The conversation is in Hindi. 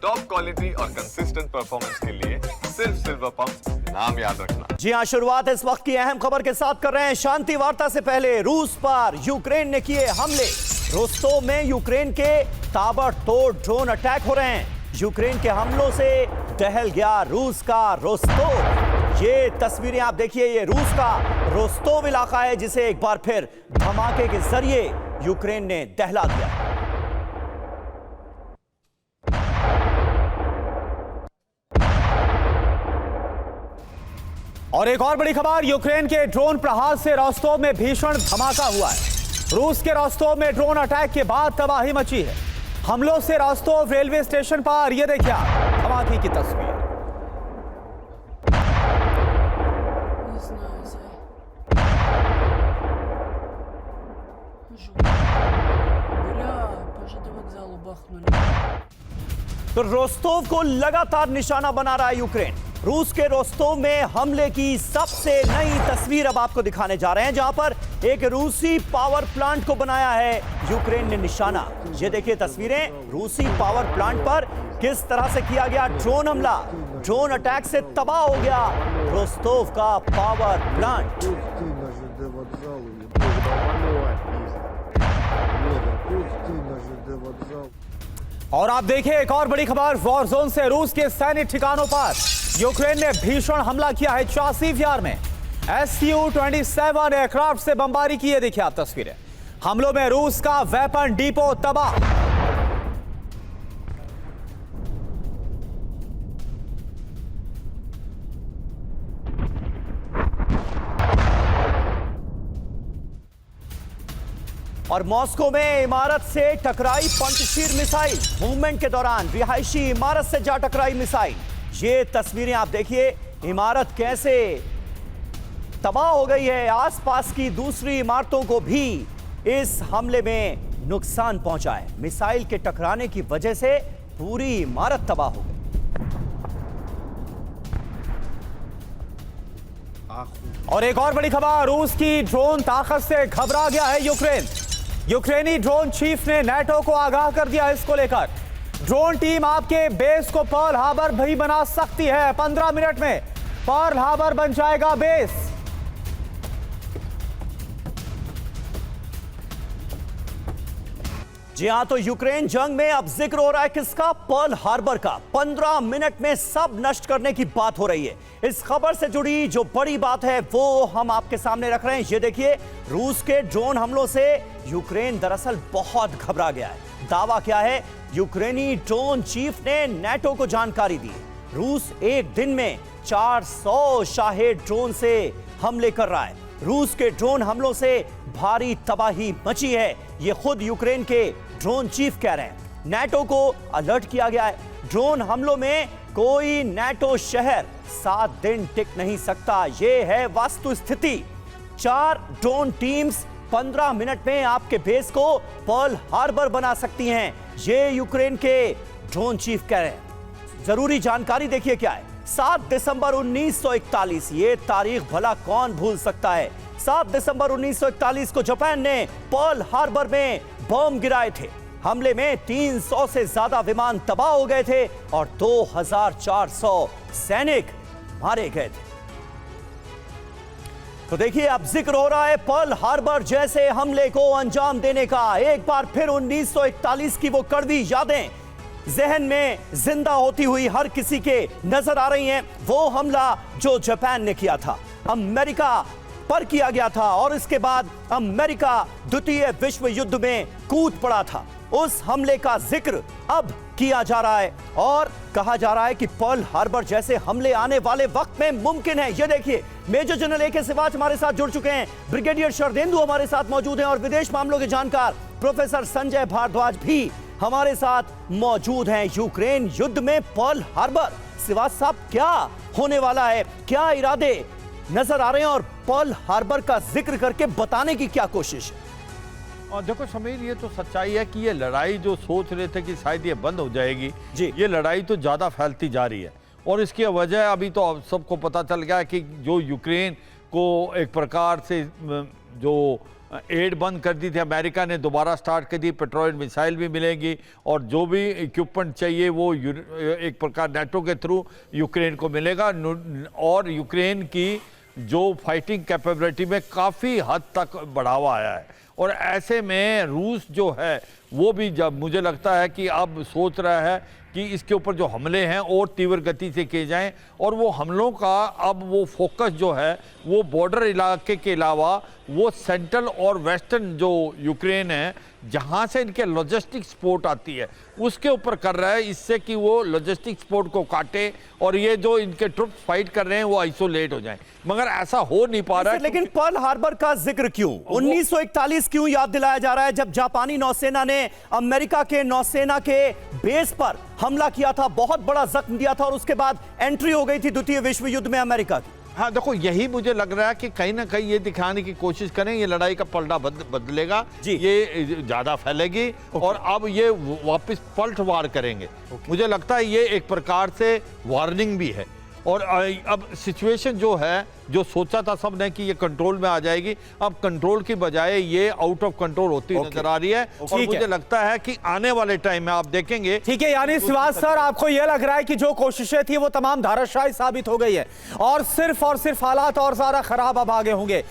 टॉप क्वालिटी और कंसिस्टेंट परफॉर्मेंस के लिए सिर्फ सिल्वर पंप नाम याद रखना। जी हां, शुरुआत इस वक्त की अहम खबर के साथ कर रहे हैं। शांति वार्ता से पहले रूस पर यूक्रेन ने किए हमले। रोस्तोव में यूक्रेन के ताबड़तोड़ ड्रोन अटैक हो रहे हैं। यूक्रेन के हमलों से दहल गया रूस का रोस्तोव। ये तस्वीरें आप देखिए, ये रूस का रोस्तोव इलाका है जिसे एक बार फिर धमाके के जरिए यूक्रेन ने दहला दिया। और एक और बड़ी खबर, यूक्रेन के ड्रोन प्रहार से रोस्तोव में भीषण धमाका हुआ है। रूस के रोस्तोव में ड्रोन अटैक के बाद तबाही मची है। हमलों से रोस्तोव रेलवे स्टेशन पर यह देखिए धमाके की तस्वीर। तो रोस्तोव को लगातार निशाना बना रहा है यूक्रेन। रूस के रोस्तोव में हमले की सबसे नई तस्वीर अब आपको दिखाने जा रहे हैं, जहां पर एक रूसी पावर प्लांट को बनाया है यूक्रेन ने निशाना। ये देखिए तस्वीरें, रूसी पावर प्लांट पर किस तरह से किया गया ड्रोन हमला। ड्रोन अटैक से तबाह हो गया रोस्तोव का पावर प्लांट। और आप देखिए एक और बड़ी खबर, वॉर जोन से रूस के सैन्य ठिकानों पर यूक्रेन ने भीषण हमला किया है। चासीव यार में Su-27 एयरक्राफ्ट से बमबारी की है। देखिए आप तस्वीरें, हमलों में रूस का वेपन डिपो तबाह। और मॉस्को में इमारत से टकराई पंचशीर मिसाइल। मूवमेंट के दौरान रिहायशी इमारत से जा टकराई मिसाइल। ये तस्वीरें आप देखिए, इमारत कैसे तबाह हो गई है। आसपास की दूसरी इमारतों को भी इस हमले में नुकसान पहुंचा है। मिसाइल के टकराने की वजह से पूरी इमारत तबाह हो गई। और एक और बड़ी खबर, रूस की ड्रोन ताकत से घबरा गया है यूक्रेन। यूक्रेनी ड्रोन चीफ ने नाटो को आगाह कर दिया इसको लेकर। ड्रोन टीम आपके बेस को पर्ल हार्बर भी बना सकती है। 15 मिनट में पर्ल हार्बर बन जाएगा बेस। जी हां, तो यूक्रेन जंग में अब जिक्र हो रहा है किसका? पर्ल हार्बर का। 15 मिनट में सब नष्ट करने की बात हो रही है। इस खबर से जुड़ी जो बड़ी बात है वो हम आपके सामने रख रहे हैं। ये देखिए, रूस के ड्रोन हमलों से यूक्रेन दरअसल बहुत घबरा गया है। दावा क्या है? यूक्रेनी ड्रोन चीफ ने नाटो को जानकारी दी। रूस एक दिन में 400 शाहेद ड्रोन से हमले कर रहा है। रूस के ड्रोन हमलों से भारी तबाही मची है, ये खुद यूक्रेन के ड्रोन चीफ कह रहे हैं। नाटो को अलर्ट किया गया है। ड्रोन हमलों में कोई नाटो शहर 7 दिन टिक नहीं सकता, ये है वास्तुस्थिति। 4 ड्रोन टीम्स 15 मिनट में आपके बेस को पर्ल हार्बर बना सकती हैं, ये यूक्रेन के ड्रोन चीफ कह रहे हैं। जरूरी जानकारी देखिए क्या है। 7 दिसंबर 1941, ये तारीख भला कौन भूल सकता है। 7 दिसंबर 1941 को जापान ने पर्ल हार्बर में बम गिराए थे। हमले में 300 से ज्यादा विमान तबाह हो गए थे और 2400 सैनिक मारे गए थे। तो देखिए अब जिक्र हो रहा है पर्ल हार्बर जैसे हमले को अंजाम देने का। एक बार फिर 1941 की वो कड़वी यादें जहन में जिंदा होती हुई हर किसी के नजर आ रही हैं। वो हमला जो जापान ने किया था, अमेरिका पर किया गया था, और इसके बाद अमेरिका द्वितीय विश्व युद्ध में कूद पड़ा था। उस हमले का जिक्र अब किया जा रहा है और कहा जा रहा है कि पर्ल हार्बर जैसे हमले आने वाले वक्त में मुमकिन है। ये देखिए, मेजर जनरल ए के सिवाच हमारे साथ जुड़ चुके हैं, ब्रिगेडियर शरदेंदु हमारे साथ मौजूद हैं और विदेश मामलों के जानकार प्रोफेसर संजय भारद्वाज भी हमारे साथ मौजूद हैं। यूक्रेन युद्ध में पर्ल हार्बर, सिवाच साहब क्या होने वाला है, क्या इरादे नजर आ रहे हैं और पर्ल हार्बर का जिक्र करके बताने की क्या कोशिश है? और देखो समीर, ये तो सच्चाई है कि ये लड़ाई जो सोच रहे थे कि शायद ये बंद हो जाएगी जी, ये लड़ाई तो ज़्यादा फैलती जा रही है। और इसकी वजह अभी तो सबको पता चल गया कि जो यूक्रेन को एक प्रकार से जो एड बंद कर दी थी, अमेरिका ने दोबारा स्टार्ट कर दी, पेट्रोल मिसाइल भी मिलेगी और जो भी इक्विपमेंट चाहिए वो एक प्रकार नेटो के थ्रू यूक्रेन को मिलेगा। और यूक्रेन की जो फाइटिंग कैपेबिलिटी में काफ़ी हद तक बढ़ावा आया है और ऐसे में रूस जो है वो भी, जब मुझे लगता है कि अब सोच रहा है कि इसके ऊपर जो हमले हैं और तीव्र गति से किए जाएं और वो हमलों का अब वो फोकस जो है वो बॉर्डर इलाके के अलावा वो सेंट्रल और वेस्टर्न जो यूक्रेन है जहां से इनके लॉजिस्टिक सपोर्ट आती है उसके ऊपर कर रहा है, इससे कि वो लॉजिस्टिक सपोर्ट को काटे और ये जो इनके ट्रुप्स फाइट कर रहे हैं वो आइसोलेट हो जाएं। मगर ऐसा हो नहीं पा रहा है। लेकिन पर्ल हार्बर का जिक्र क्यों, 1941 क्यों याद दिलाया जा रहा है, जब जापानी नौसेना ने अमेरिका के नौसेना के बेस पर हमला किया था, बहुत बड़ा जख्म दिया था और उसके बाद एंट्री हो गई थी द्वितीय विश्व युद्ध में अमेरिका की। हाँ देखो, यही मुझे लग रहा है कि कहीं ना कहीं ये दिखाने की कोशिश करें ये लड़ाई का पलड़ा बदलेगा, ये ज्यादा फैलेगी और अब ये वापस पलटवार करेंगे। मुझे लगता है ये एक प्रकार से वार्निंग भी है और अब सिचुएशन जो है, जो सोचा था सबने कि ये कंट्रोल में आ जाएगी, अब कंट्रोल की बजाय ये आउट ऑफ कंट्रोल होती नजर आ रही है और मुझे लगता है कि आने वाले टाइम में आप देखेंगे। ठीक है, यानी श्रीवास सर आपको यह लग रहा है कि जो कोशिशें थी वो तमाम धाराशायी साबित हो गई है और सिर्फ हालात और ज्यादा खराब अब आगे होंगे।